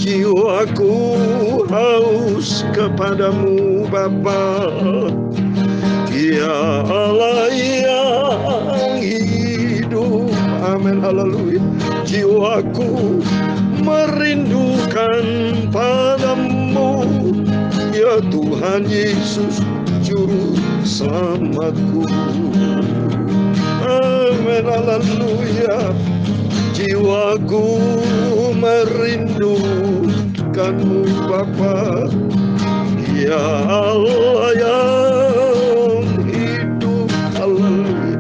Jiwaku haus kepadamu Bapa, ya Allah yang hidup. Amin, haleluya. Jiwaku merindukan padamu, ya Tuhan Yesus Juru Selamatku. Amin, haleluya. Jiwaku merindukanmu Bapa, ya Allah yang hidup. Haleluya.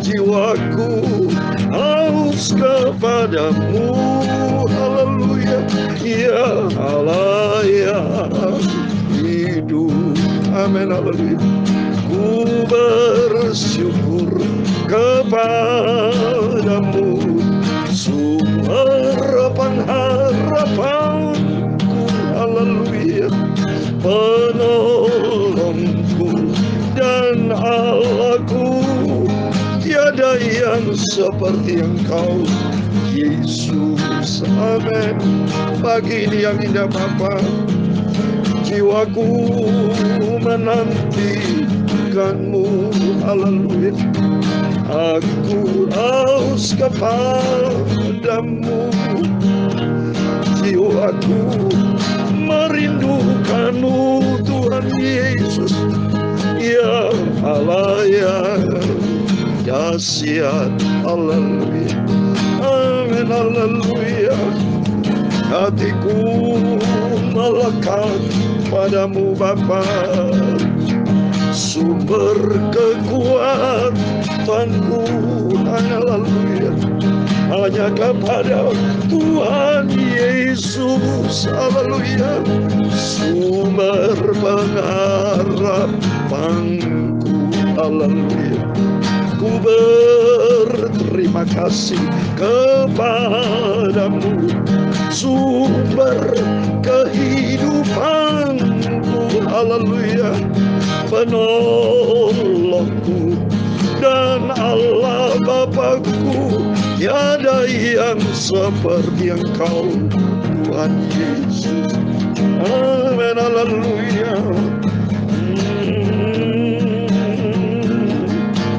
Jiwaku haus kepadamu. Haleluya. Ya Allah yang hidup. Amin, haleluya. Ku bersyukur kepadamu, sumber pengharapanku. Haleluya. Penolongku dan Allahku, tiada yang seperti Engkau Yesus. Amin. Pagi ini yang indah Bapa, jiwaku menantikanmu. Haleluya. Aku haus kepadamu, jiwaku merindukanmu Tuhan Yesus, ya Allah yang dahsyat. Haleluya. Amin, haleluya. Hatiku melekat padamu Bapa, sumber kekuatanku. Haleluya. Hanya kepada Tuhan Yesus. Haleluya. Sumber pengharapanku. Haleluya. Ku berterima kasih kepadamu, sumber kehidupanku. Haleluya. Penolongku dan Allah Bapakku, tiada yang seperti Engkau Tuhan Yesus. Amin, haleluya.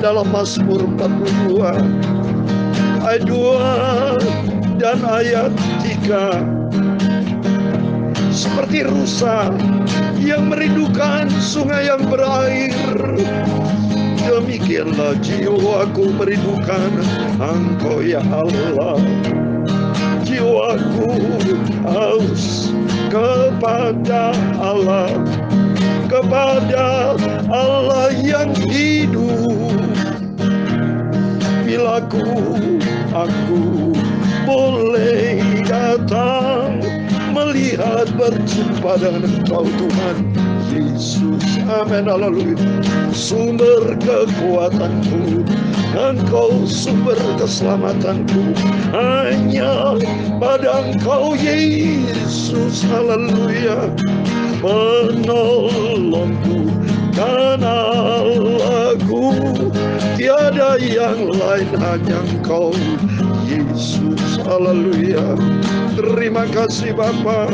Dalam Mazmur 42 ayat 2 dan ayat 3, seperti rusa yang merindukan sungai yang berair, demikianlah jiwaku merindukan Engkau ya Allah. Jiwaku haus kepada Allah, kepada Allah yang hidup. Bila aku boleh datang melihat berjumpa dengan Engkau Tuhan Yesus. Amin, haleluya. Sumber kekuatanku, Engkau sumber keselamatanku, hanya pada Engkau Yesus. Haleluya. Penolongku dan Allahku, tiada yang lain, hanya Engkau Yesus. Haleluya. Terima kasih Bapa.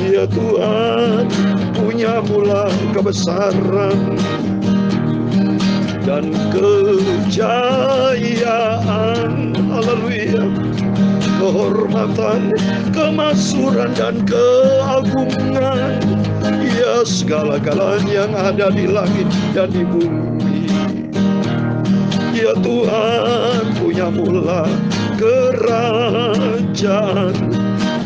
Ya Tuhan, punya mula kebesaran dan kejayaan. Haleluya. Kehormatan, kemakmuran dan keagungan, ya segala-galanya yang ada di langit dan di bumi. Ya Tuhan, punya mula kerajaan,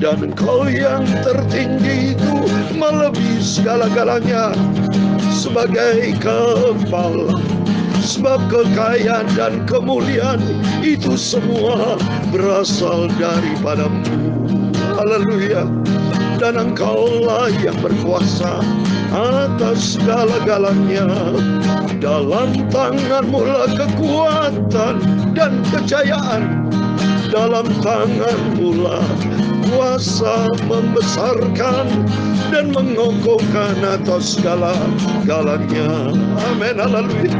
dan Engkau yang tertinggi itu melebihi segala-galanya sebagai kepala. Sebab kekayaan dan kemuliaan itu semua berasal daripada-Mu. Haleluya. Dan Engkaulah yang berkuasa atas segala-galanya. Dalam tangan-Mu lah kekuatan dan kejayaan. Dalam tangan-Mu lah kuasa membesarkan dan mengokohkan atas segala-galanya. Amin, haleluya.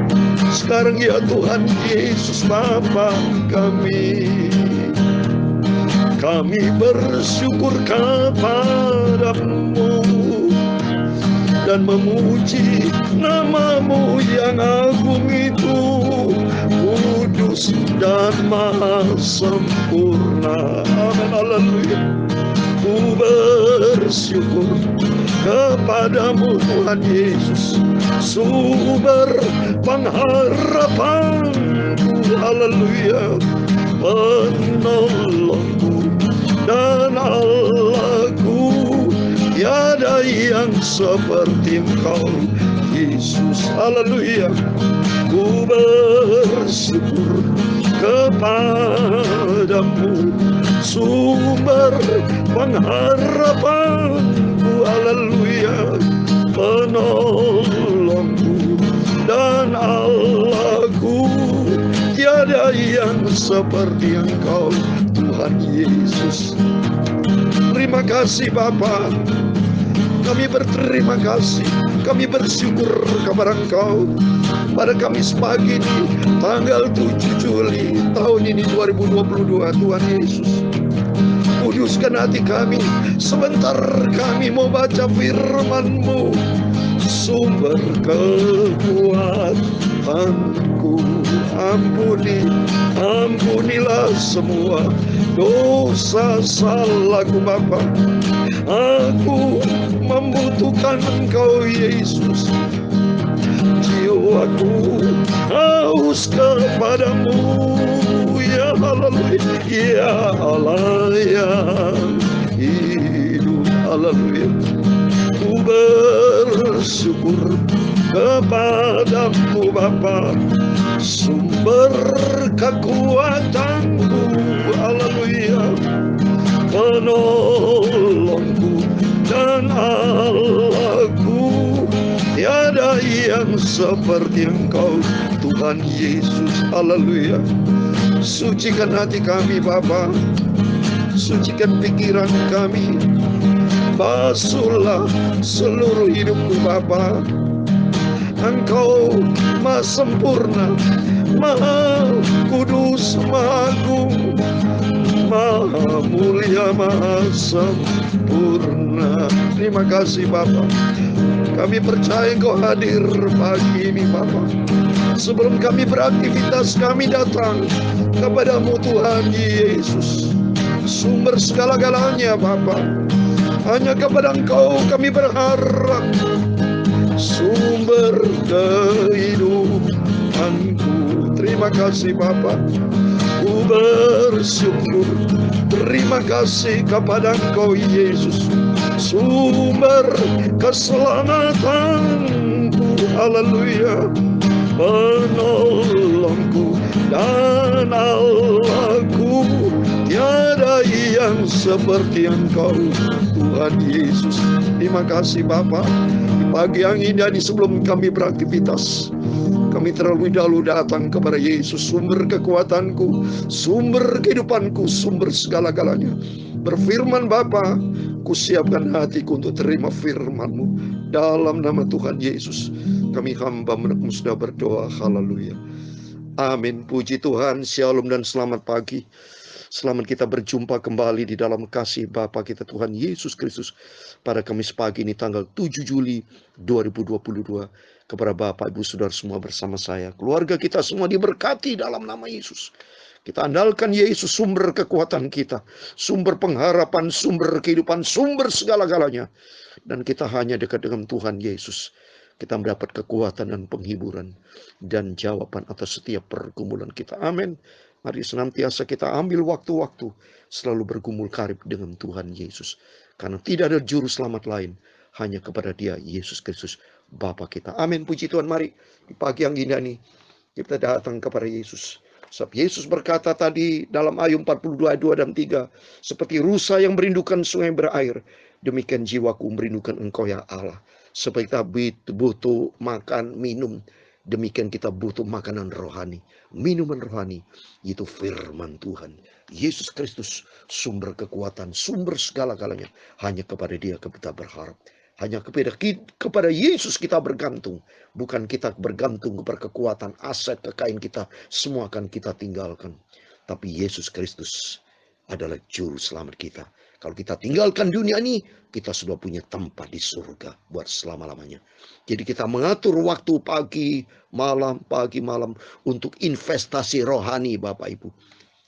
Sekarang ya Tuhan Yesus Bapa kami, kami bersyukur kepadamu dan memuji namamu yang agung itu, kudus dan maha sempurna. Amin, haleluya. Ku bersyukur kepadamu Tuhan Yesus, sumber pengharapanku, haleluya, penolongku dan Allahku, tiada yang seperti Engkau Yesus, haleluya. Ku bersyukur kepadamu, sumber pengharapanku, haleluya, penolongku dan Allahku, tiada yang seperti Engkau Tuhan Yesus. Terima kasih Bapa, kami berterima kasih, kami bersyukur kepada Engkau pada Kamis pagi ini, tanggal 7 Juli tahun ini 2022. Tuhan Yesus, kuduskan hati kami, sebentar kami mau baca firman-Mu, sumber kekuatanku. Ampunilah semua dosa salahku Bapa. Aku membutuhkan Engkau Yesus, jiwaku haus kepadamu, ya haleluya, ya Allah yang hidup, haleluya. Ku bersyukur kepadamu Bapa, sumber kekuatanku, haleluya, penolongku dan Allahku, tiada yang seperti Engkau Tuhan Yesus, haleluya. Sucikan hati kami Bapa, sucikan pikiran kami, basuhlah seluruh hidupku Bapa. Engkau maha sempurna, maha kudus, maha agung, maha mulia, maha sempurna. Terima kasih Bapa, kami percaya Engkau hadir pagi ini Bapa. Sebelum kami beraktivitas, kami datang kepadamu Tuhan Yesus, sumber segala-galanya Bapa. Hanya kepada Engkau kami berharap, sumber kehidupanku. Terima kasih Bapa, ku bersyukur, terima kasih kepada Engkau Yesus, sumber keselamatanku, haleluya, penolongku dan Allahku, tiada yang seperti Engkau Tuhan Yesus. Terima kasih Bapa. Pagi yang indah ini sebelum kami beraktivitas, kami terlebih dahulu datang kepada Yesus, sumber kekuatanku, sumber kehidupanku, sumber segala-galanya. Berfirman Bapa, ku siapkan hatiku untuk terima firman-Mu. Dalam nama Tuhan Yesus, kami hamba menekmu sudah berdoa, haleluya. Amin. Puji Tuhan, shalom dan selamat pagi. Selamat kita berjumpa kembali di dalam kasih Bapa kita Tuhan Yesus Kristus pada Kamis pagi ini tanggal 7 Juli 2022. Kepada Bapak Ibu Saudara semua bersama saya, keluarga kita semua diberkati dalam nama Yesus. Kita andalkan Yesus, sumber kekuatan kita, sumber pengharapan, sumber kehidupan, sumber segala-galanya. Dan kita hanya dekat dengan Tuhan Yesus, kita mendapat kekuatan dan penghiburan dan jawaban atas setiap pergumulan kita. Amin. Mari senantiasa kita ambil waktu-waktu selalu bergumul karib dengan Tuhan Yesus. Karena tidak ada juru selamat lain, hanya kepada Dia, Yesus Kristus, Bapa kita. Amin. Puji Tuhan. Mari di pagi yang indah ini kita datang kepada Yesus. Sebab Yesus berkata tadi dalam Ayub 42 ayat 2 dan 3, seperti rusa yang merindukan sungai berair, demikian jiwaku merindukan Engkau ya Allah. Seperti kita butuh makan, minum, demikian kita butuh makanan rohani, minuman rohani, itu firman Tuhan. Yesus Kristus, sumber kekuatan, sumber segala-galanya. Hanya kepada Dia kita berharap. Hanya kepada Yesus kita bergantung. Bukan kita bergantung kepada kekuatan, aset, kekayaan kita. Semua akan kita tinggalkan. Tapi Yesus Kristus, adalah juru selamat kita. Kalau kita tinggalkan dunia ini, kita sudah punya tempat di surga buat selama-lamanya. Jadi kita mengatur waktu pagi, malam untuk investasi rohani Bapak Ibu.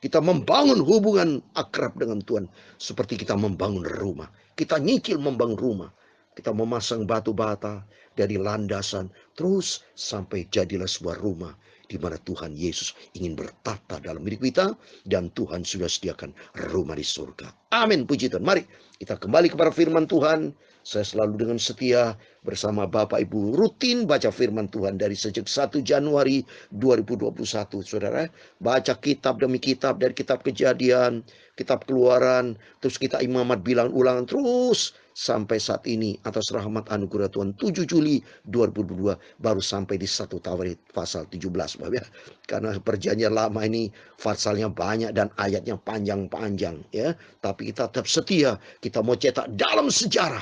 Kita membangun hubungan akrab dengan Tuhan seperti kita membangun rumah. Kita nyicil membangun rumah. Kita memasang batu bata dari landasan terus sampai jadilah sebuah rumah di mana Tuhan Yesus ingin bertata dalam hidup kita dan Tuhan sudah sediakan rumah di surga. Amin, puji Tuhan. Mari kita kembali kepada firman Tuhan. Saya selalu dengan setia bersama Bapak Ibu rutin baca firman Tuhan dari sejak 1 Januari 2021. Saudara, baca kitab demi kitab dari kitab Kejadian, kitab Keluaran, terus kita imamat bilang ulangan terus sampai saat ini atas rahmat anugerah Tuhan 7 Juli 2022 baru sampai di 1 Tawarik pasal 17 Bapak ya. Karena perjanjian lama ini pasalnya banyak dan ayatnya panjang-panjang ya, tapi kita tetap setia, kita mau cetak dalam sejarah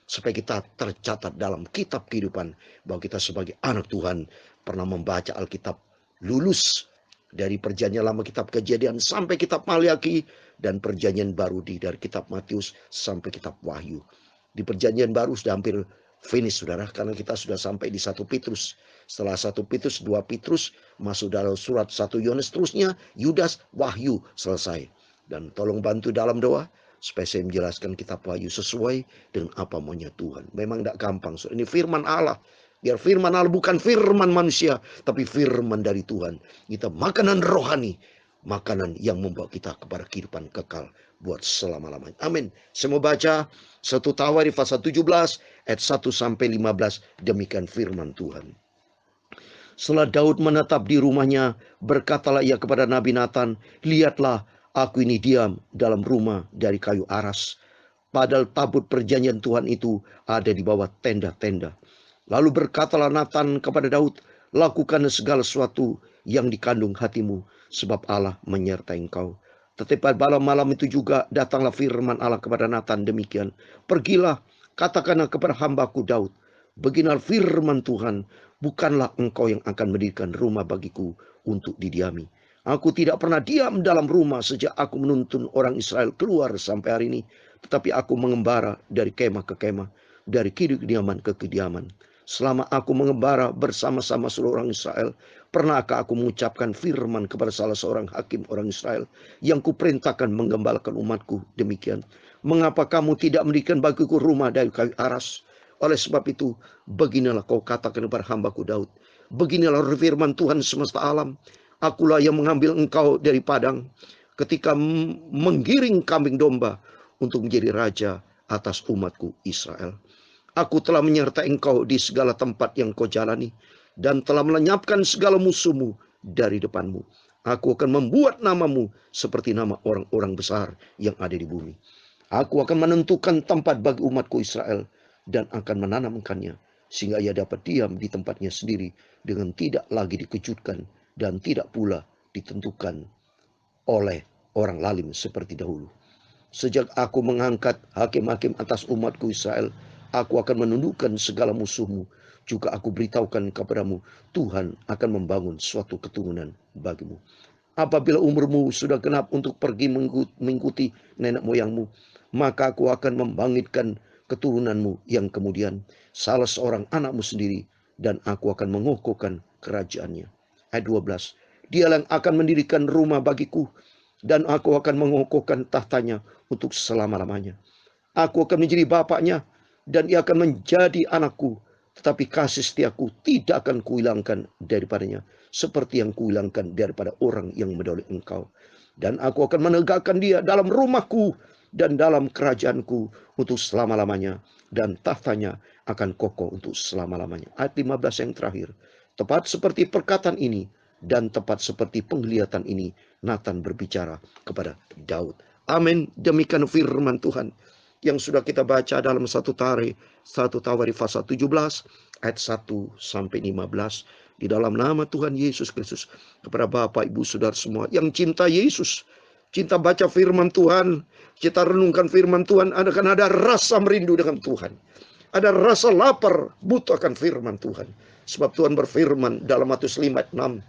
supaya kita tercatat dalam kitab kehidupan bahwa kita sebagai anak Tuhan pernah membaca Alkitab lulus dari perjanjian lama kitab Kejadian sampai kitab Maliaki dan perjanjian baru dari kitab Matius sampai kitab Wahyu. Di perjanjian baru sudah hampir finish saudara, karena kita sudah sampai di 1 Petrus. Setelah 1 Petrus, 2 Petrus, masuk dalam surat 1 Yohanes, terusnya Yudas, Wahyu selesai. Dan tolong bantu dalam doa supaya saya menjelaskan kitab Wahyu sesuai dengan apa maunya Tuhan. Memang tidak gampang. So, ini firman Allah. Biar firman Allah bukan firman manusia, tapi firman dari Tuhan. Kita makanan rohani, makanan yang membawa kita kepada kehidupan kekal buat selama-lamanya. Amin. Saya mau baca 1 Tawarik pasal 17 ayat 1 sampai 15. Demikian firman Tuhan. Setelah Daud menetap di rumahnya, berkatalah ia kepada Nabi Nathan, lihatlah, aku ini diam dalam rumah dari kayu aras. Padahal tabut perjanjian Tuhan itu ada di bawah tenda-tenda. Lalu berkatalah Nathan kepada Daud, lakukan segala sesuatu yang dikandung hatimu, sebab Allah menyertai engkau. Tetapi pada malam itu juga datanglah firman Allah kepada Nathan demikian. Pergilah, katakanlah kepada hambaku Daud, beginilah firman Tuhan, bukanlah engkau yang akan mendirikan rumah bagiku untuk didiami. Aku tidak pernah diam dalam rumah sejak aku menuntun orang Israel keluar sampai hari ini. Tetapi aku mengembara dari kemah ke kemah, dari kediaman ke kediaman. Selama aku mengembara bersama-sama seluruh orang Israel, pernahkah aku mengucapkan firman kepada salah seorang hakim orang Israel yang kuperintahkan menggembalakan umatku demikian? Mengapa kamu tidak mendirikan bagiku rumah dari kayu aras? Oleh sebab itu, beginilah kau katakan kepada hambaku Daud. Beginilah firman Tuhan semesta alam. Akulah yang mengambil engkau dari padang ketika menggiring kambing domba untuk menjadi raja atas umatku Israel. Aku telah menyertai engkau di segala tempat yang kau jalani dan telah melenyapkan segala musuhmu dari depanmu. Aku akan membuat namamu seperti nama orang-orang besar yang ada di bumi. Aku akan menentukan tempat bagi umatku Israel dan akan menanamkannya sehingga ia dapat diam di tempatnya sendiri dengan tidak lagi dikejutkan dan tidak pula ditentukan oleh orang lalim seperti dahulu. Sejak aku mengangkat hakim-hakim atas umatku Israel, aku akan menundukkan segala musuhmu. Juga aku beritahukan kepadamu, Tuhan akan membangun suatu keturunan bagimu. Apabila umurmu sudah genap untuk pergi mengikuti nenek moyangmu, maka aku akan membangkitkan keturunanmu yang kemudian, salah seorang anakmu sendiri, dan aku akan mengokohkan kerajaannya. Ayat 12. Dia yang akan mendirikan rumah bagiku, dan aku akan mengokohkan tahtanya untuk selama-lamanya. Aku akan menjadi bapaknya, dan ia akan menjadi anakku. Tetapi kasih setiaku tidak akan kuhilangkan daripadanya, seperti yang kuhilangkan daripada orang yang mendahului engkau. Dan aku akan menegakkan dia dalam rumahku dan dalam kerajaanku untuk selama-lamanya, dan tahtanya akan kokoh untuk selama-lamanya. Ayat 15 yang terakhir. Tepat seperti perkataan ini dan tepat seperti penglihatan ini, Nathan berbicara kepada Daud. Amin. Demikian firman Tuhan yang sudah kita baca dalam 1 Tawarik pasal 17 ayat 1 sampai 15. Di dalam nama Tuhan Yesus Kristus, kepada Bapak, Ibu, Saudara semua yang cinta Yesus, cinta baca firman Tuhan, kita renungkan firman Tuhan, ada rasa merindu dengan Tuhan. Ada rasa lapar, butuh akan firman Tuhan. Sebab Tuhan berfirman dalam Matius 5:6,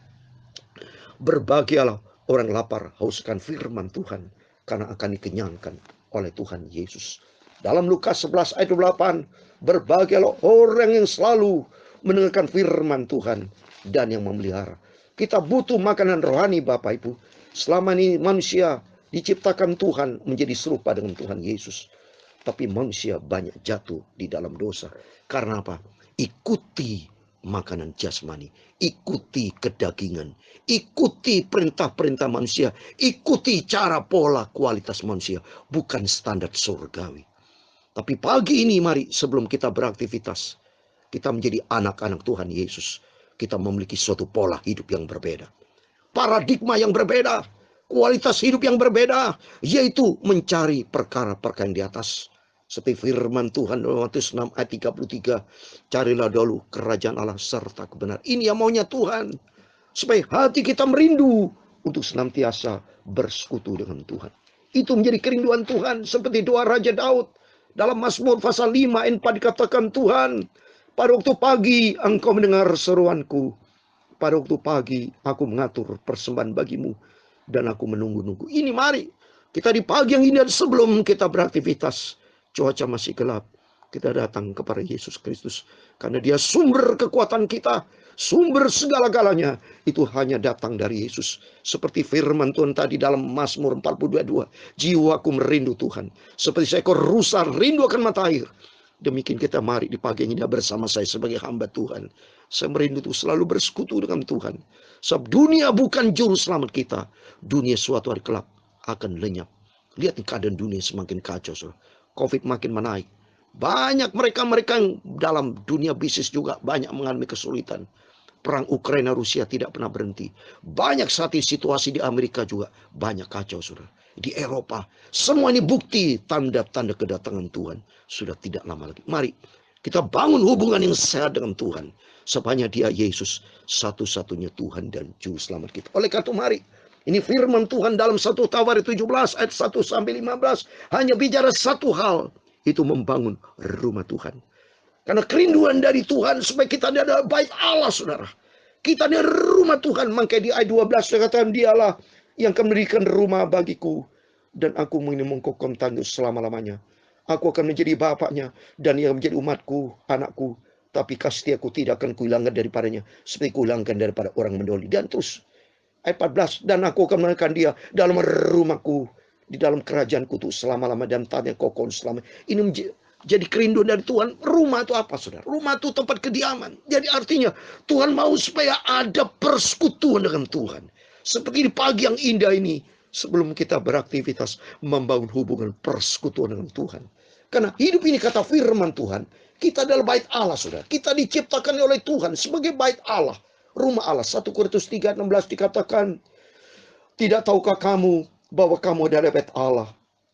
berbahagialah orang lapar haus akan firman Tuhan, karena akan dikenyangkan oleh Tuhan Yesus. Dalam Lukas 11 ayat 28, berbahagialah orang yang selalu mendengarkan firman Tuhan dan yang memelihara. Kita butuh makanan rohani Bapak Ibu. Selama ini manusia diciptakan Tuhan menjadi serupa dengan Tuhan Yesus. Tapi manusia banyak jatuh di dalam dosa. Karena apa? Ikuti makanan jasmani. Ikuti kedagingan. Ikuti perintah-perintah manusia. Ikuti cara pola kualitas manusia. Bukan standar surgawi. Tapi pagi ini mari sebelum kita beraktivitas, kita menjadi anak-anak Tuhan Yesus. Kita memiliki suatu pola hidup yang berbeda. Paradigma yang berbeda. Kualitas hidup yang berbeda. Yaitu mencari perkara-perkara yang di atas. Seperti firman Tuhan dalam Matius 6 ayat 33. Carilah dahulu kerajaan Allah serta kebenaran. Ini yang maunya Tuhan. Supaya hati kita merindu untuk senantiasa bersekutu dengan Tuhan. Itu menjadi kerinduan Tuhan. Seperti doa Raja Daud. Dalam Mazmur pasal 5 ayat 4 dikatakan, Tuhan, pada waktu pagi engkau mendengar seruanku. Pada waktu pagi aku mengatur persembahan bagimu. Dan aku menunggu-nunggu. Ini mari. Kita di pagi yang indah sebelum kita beraktivitas. Cuaca masih gelap. Kita datang kepada Yesus Kristus. Karena dia sumber kekuatan kita. Sumber segala-galanya. Itu hanya datang dari Yesus. Seperti firman Tuhan tadi dalam Mazmur 42. Jiwaku merindu Tuhan. Seperti seekor rusa rindu akan mata air. Demikian kita mari di pagi ini bersama saya sebagai hamba Tuhan. Saya merindu tuh selalu bersekutu dengan Tuhan. Sebab dunia bukan juru selamat kita. Dunia suatu hari kelak akan lenyap. Lihat keadaan dunia semakin kacau. Saudara. Covid makin menaik. Banyak mereka yang dalam dunia bisnis juga banyak mengalami kesulitan. Perang Ukraina Rusia tidak pernah berhenti. Banyak saat ini situasi di Amerika juga banyak kacau, saudara. Di Eropa. Semua ini bukti tanda-tanda kedatangan Tuhan. Sudah tidak lama lagi. Mari kita bangun hubungan yang sehat dengan Tuhan. Sepanjang dia Yesus satu-satunya Tuhan dan Juru Selamat kita. Oleh karena itu mari. Ini firman Tuhan dalam 1 Tawarik 17 ayat 1 sampai 15. Hanya bicara satu hal. Itu membangun rumah Tuhan. Karena kerinduan dari Tuhan supaya kita ada bait Allah, saudara. Kita ada rumah Tuhan. Makanya di ayat 12 saya katakan, dialah yang akan mendirikan rumah bagiku. Dan aku ingin mengkokom tanduk selama-lamanya. Aku akan menjadi bapaknya. Dan ia menjadi umatku, anakku. Tapi kasih setiaku tidak akan kuhilangkan daripadanya. Seperti kuhilangkan daripada orang mendoli. Dan terus ayat 14. Dan aku akan mengenalkan dia dalam rumahku. Di dalam kerajaanku tuh selama-lama. Dan tanya kokoh selama. Ini jadi kerinduan dari Tuhan. Rumah itu apa, saudara? Rumah itu tempat kediaman. Jadi artinya Tuhan mau supaya ada persekutuan dengan Tuhan. Seperti di pagi yang indah ini. Sebelum kita beraktivitas membangun hubungan persekutuan dengan Tuhan. Karena hidup ini kata firman Tuhan. Kita adalah bait Allah, saudara. Kita diciptakan oleh Tuhan sebagai bait Allah. Rumah Allah. 1 Korintus 3:16 dikatakan. Tidak tahukah kamu bahwa kamu adalah bait Allah.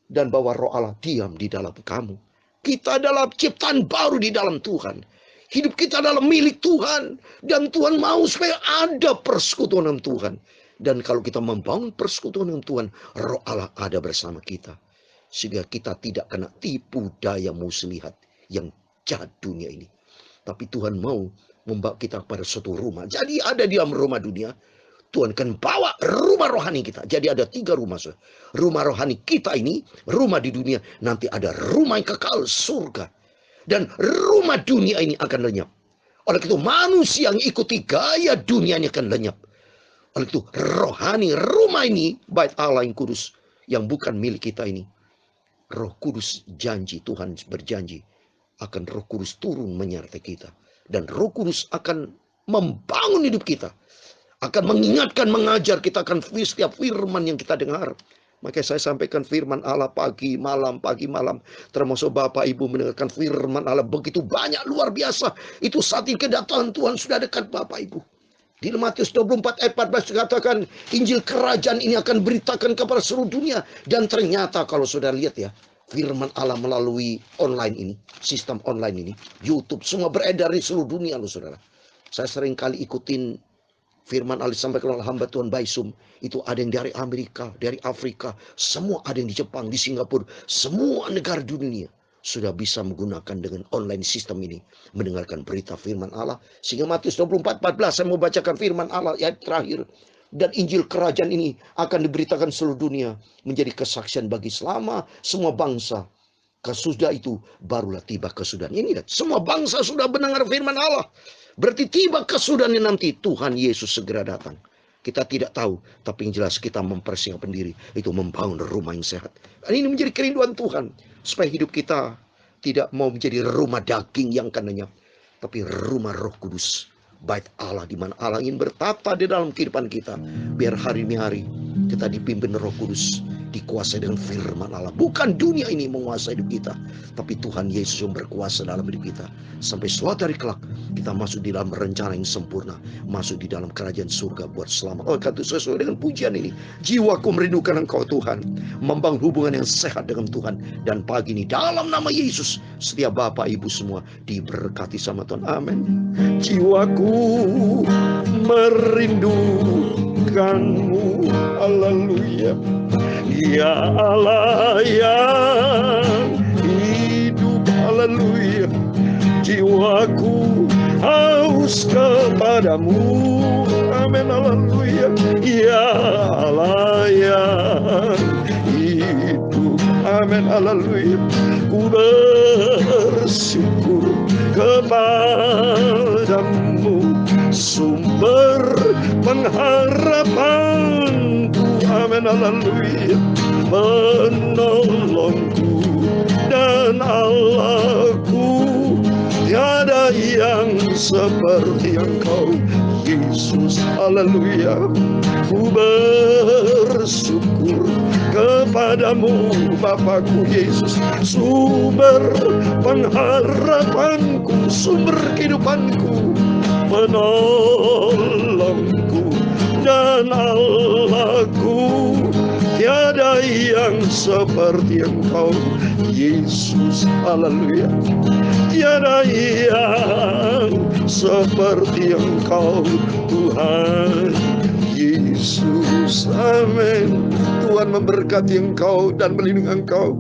Dan bahwa roh Allah diam di dalam kamu. Kita adalah ciptaan baru di dalam Tuhan. Hidup kita adalah milik Tuhan. Dan Tuhan mau supaya ada persekutuan dengan Tuhan. Dan kalau kita membangun persekutuan dengan Tuhan, roh Allah ada bersama kita. Sehingga kita tidak kena tipu daya muslihat yang jahat dunia ini. Tapi Tuhan mau membawa kita kepada suatu rumah. Jadi ada di dalam rumah dunia. Tuhan akan bawa rumah rohani kita. Jadi ada 3 rumah. Rumah rohani kita ini, rumah di dunia. Nanti ada rumah yang kekal, surga. Dan rumah dunia ini akan lenyap. Oleh itu manusia yang ikuti gaya dunia ini akan lenyap. Oleh itu rohani, rumah ini, bait Allah yang kudus. Yang bukan milik kita ini. Roh Kudus janji, Tuhan berjanji. Akan Roh Kudus turun menyertai kita. Dan Roh Kudus akan membangun hidup kita. Akan mengingatkan, mengajar kita akan setiap firman yang kita dengar. Maka saya sampaikan firman Allah pagi malam. Termasuk Bapak Ibu mendengarkan firman Allah begitu banyak, luar biasa. Itu saat ini kedatangan Tuhan sudah dekat Bapak Ibu. Di Matius 24 ayat 14 dikatakan Injil kerajaan ini akan beritakan kepada seluruh dunia. Dan ternyata kalau sudah lihat ya, firman Allah melalui online ini, sistem online ini, YouTube, semua beredar di seluruh dunia loh saudara. Saya sering kali ikutin firman Allah disampaikan oleh hamba Tuhan Baisum. Itu ada yang dari Amerika, dari Afrika. Semua ada yang di Jepang, di Singapura. Semua negara dunia sudah bisa menggunakan dengan online sistem ini. Mendengarkan berita firman Allah. Sehingga Matius 24:14 saya mau bacakan firman Allah ayat terakhir. Dan Injil kerajaan ini akan diberitakan seluruh dunia, menjadi kesaksian bagi selama semua bangsa. Sesudah itu barulah tiba kesudahan. Ini lihat, semua bangsa sudah mendengar firman Allah. Berarti tiba kesudahan nanti Tuhan Yesus segera datang. Kita tidak tahu, tapi yang jelas kita mempersiapkan diri, itu membangun rumah yang sehat. Dan ini menjadi kerinduan Tuhan, supaya hidup kita tidak mau menjadi rumah daging yang akan lenyap, tapi rumah Roh Kudus, bait Allah, di mana Allah ingin bertata di dalam kehidupan kita. Biar hari demi hari kita dipimpin Roh Kudus, dikuasai dengan firman Allah. Bukan dunia ini menguasai hidup kita, tapi Tuhan Yesus yang berkuasa dalam hidup kita. Sampai suatu hari kelak kita masuk di dalam rencana yang sempurna, masuk di dalam kerajaan surga buat selamat. Oh, kata sesuai dengan pujian ini, jiwaku merindukan Engkau Tuhan, membangun hubungan yang sehat dengan Tuhan. Dan pagi ini dalam nama Yesus, setiap Bapak Ibu semua diberkati sama Tuhan. Amin. Jiwaku merindukanmu, haleluya. Ya Allah yang hidup, haleluya. Jiwaku haus kepadamu, amin, haleluya. Ya Allah yang hidup, amin, haleluya. Ku bersyukur kepadamu, sumber pengharapanku, amin, haleluya. Menolongku dan Allahku, tiada yang seperti Engkau Yesus, haleluya. Ku bersyukur kepadamu Bapakku Yesus, sumber pengharapanku, sumber kehidupanku, menolongku dan Allahku, tiada yang seperti Engkau Yesus, haleluya. Tiada yang seperti Engkau Tuhan Yesus, amin. Tuhan memberkati engkau dan melindungi engkau.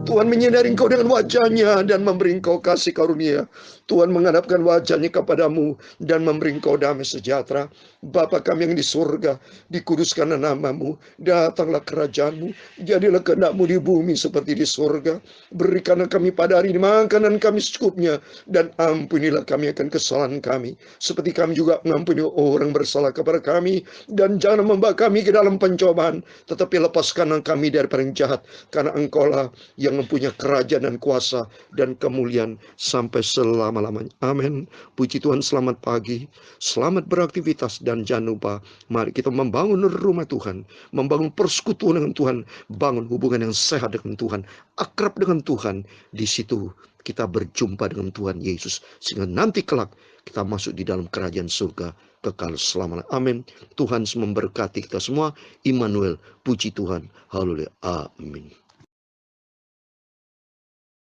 Tuhan menyinari engkau dengan wajahnya dan memberi engkau kasih karunia. Tuhan menghadapkan wajahnya kepadamu dan memberi engkau damai sejahtera. Bapa kami yang di surga, dikuduskanlah namamu, datanglah kerajaanmu, jadilah kehendakmu di bumi seperti di surga. Berikanlah kami pada hari ini makanan kami secukupnya, dan ampunilah kami akan kesalahan kami, seperti kami juga mengampuni orang bersalah kepada kami. Dan jangan membawa kami ke dalam pencobaan, tetapi lepaskanlah kami daripada yang jahat, karena engkaulah yang mempunyai kerajaan dan kuasa dan kemuliaan sampai selama-lamanya. Amin. Puji Tuhan, selamat pagi, selamat beraktivitas, dan jangan lupa, mari kita membangun rumah Tuhan, membangun persekutuan dengan Tuhan, bangun hubungan yang sehat dengan Tuhan, akrab dengan Tuhan. Di situ kita berjumpa dengan Tuhan Yesus, sehingga nanti kelak kita masuk di dalam kerajaan surga kekal selama-lamanya. Amin. Tuhan memberkati kita semua. Immanuel, puji Tuhan. Haleluya. Amin.